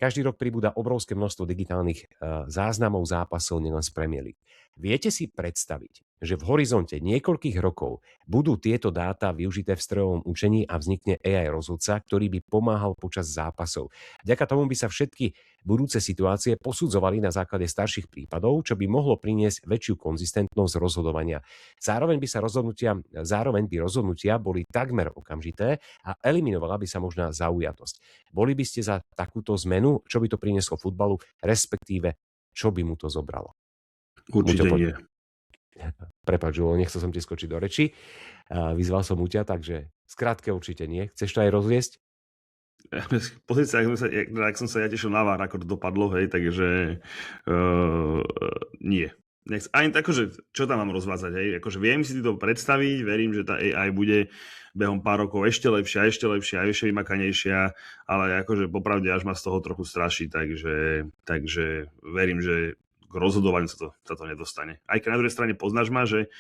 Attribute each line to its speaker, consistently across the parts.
Speaker 1: Každý rok pribúda obrovské množstvo digitálnych záznamov zápasov nielen z Premier League. Viete si predstaviť, že v horizonte niekoľkých rokov budú tieto dáta využité v strojovom učení a vznikne AI rozhodca, ktorý by pomáhal počas zápasov. Vďaka tomu by sa všetky budúce situácie posudzovali na základe starších prípadov, čo by mohlo priniesť väčšiu konzistentnosť rozhodovania. Zároveň by rozhodnutia boli takmer okamžité a eliminovala by sa možná zaujatosť. Boli by ste za takúto zmenu? Čo by to prinieslo futbalu, respektíve čo by mu to zobralo?
Speaker 2: Určite nie.
Speaker 1: Prepáč, Žulo, nechcel som ti skočiť do reči. Vyzval som ťa, takže skrátke určite nie. Chceš to aj rozviesť?
Speaker 2: Pozrieť sa, ak som sa ja tešil na VAR, ako to dopadlo, hej, takže nie. Ani akože, čo tam mám rozvádzať, hej, akože viem si to predstaviť, verím, že tá AI bude behom pár rokov ešte lepšia, a ešte vymakanejšia, ale akože popravde až ma z toho trochu straší, takže verím, že k rozhodovaniu sa to nedostane. Aj keď na druhej strane poznáš ma, že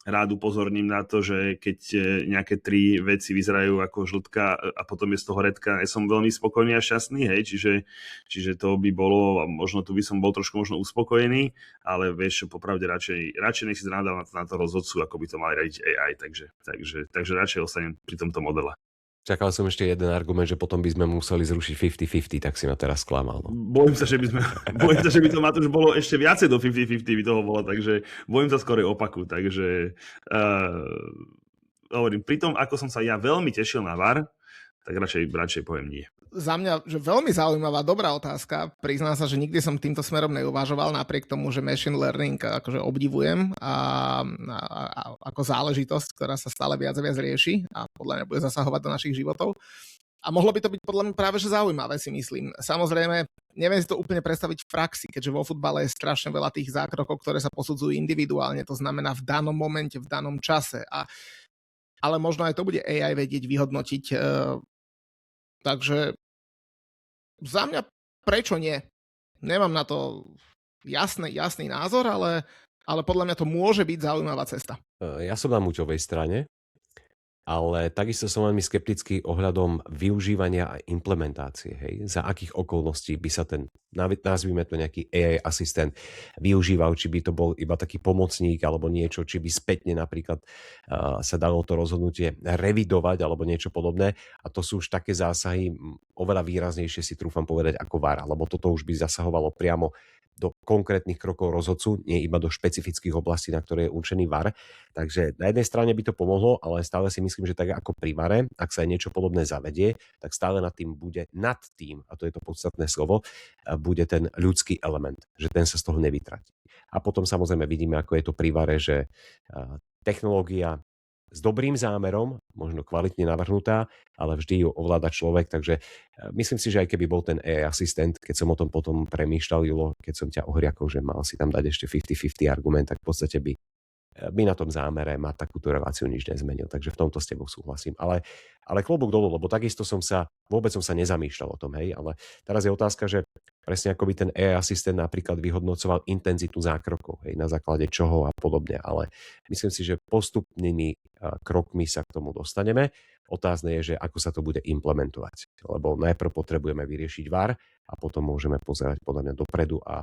Speaker 2: rád upozorním na to, že keď nejaké 3 veci vyzerajú ako žltka a potom je z toho redka, som veľmi spokojný a šťastný, hej, čiže to by bolo, možno tu by som bol trošku možno uspokojený, ale vieš, popravde radšej nech si nadám na to rozhodcu, ako by to mali radiť AI, takže radšej ostanem pri tomto modele.
Speaker 1: Čakal som ešte jeden argument, že potom by sme museli zrušiť 50-50, tak si ma teraz klamal. No.
Speaker 2: Bojím sa, že by to Matúš bolo ešte viacej do 50-50 by toho bolo, takže bojím sa skorej opaku, takže hovorím, pri tom, ako som sa ja veľmi tešil na VAR, tak radšej poviem nie.
Speaker 3: Za mňa, že veľmi zaujímavá, dobrá otázka. Priznám sa, že nikdy som týmto smerom neuvažoval, napriek tomu, že machine learning akože obdivujem a ako záležitosť, ktorá sa stále viac a viac rieši a podľa mňa bude zasahovať do našich životov. A mohlo by to byť podľa mňa práve že zaujímavé, si myslím. Samozrejme, neviem si to úplne predstaviť v praxi, keďže vo futbale je strašne veľa tých zákrokov, ktoré sa posudzujú individuálne, to znamená v danom momente, v danom čase. Ale možno aj to bude AI vedieť vyhodnotiť. Takže za mňa prečo nie? Nemám na to jasný názor, ale podľa mňa to môže byť zaujímavá cesta.
Speaker 1: Ja som na Muťovej strane, ale takisto som veľmi skeptický ohľadom využívania a implementácie. Hej? Za akých okolností by sa ten, nazvime to nejaký AI asistent, využíval, či by to bol iba taký pomocník alebo niečo, či by spätne napríklad sa dalo to rozhodnutie revidovať alebo niečo podobné. A to sú už také zásahy oveľa výraznejšie, si trúfam povedať, ako VAR, lebo toto už by zasahovalo priamo do konkrétnych krokov rozhodcu, nie iba do špecifických oblastí, na ktoré je určený VAR. Takže na jednej strane by to pomohlo, ale stále si myslím, že tak ako pri VARe, ak sa aj niečo podobné zavedie, tak stále a to je to podstatné slovo, bude ten ľudský element, že ten sa z toho nevytratí. A potom samozrejme vidíme, ako je to pri VARe, že technológia s dobrým zámerom, možno kvalitne navrhnutá, ale vždy ju ovláda človek, takže myslím si, že aj keby bol ten AI asistent, keď som o tom potom premýšľal, Julo, keď som ťa ohriakol, že mal si tam dať ešte 50-50 argument, tak v podstate by na tom zámere mať takúto reláciu nič nezmenil, takže v tomto s tebou súhlasím. Ale klobúk dolu, lebo takisto vôbec som sa nezamýšľal o tom, hej, ale teraz je otázka, že presne ako by ten AI asistent napríklad vyhodnocoval intenzitu zákrokov, hej, na základe čoho a podobne, ale myslím si, že postupnými krokmi sa k tomu dostaneme. Otázne je, že ako sa to bude implementovať, lebo najprv potrebujeme vyriešiť VAR a potom môžeme pozerať podľa mňa dopredu a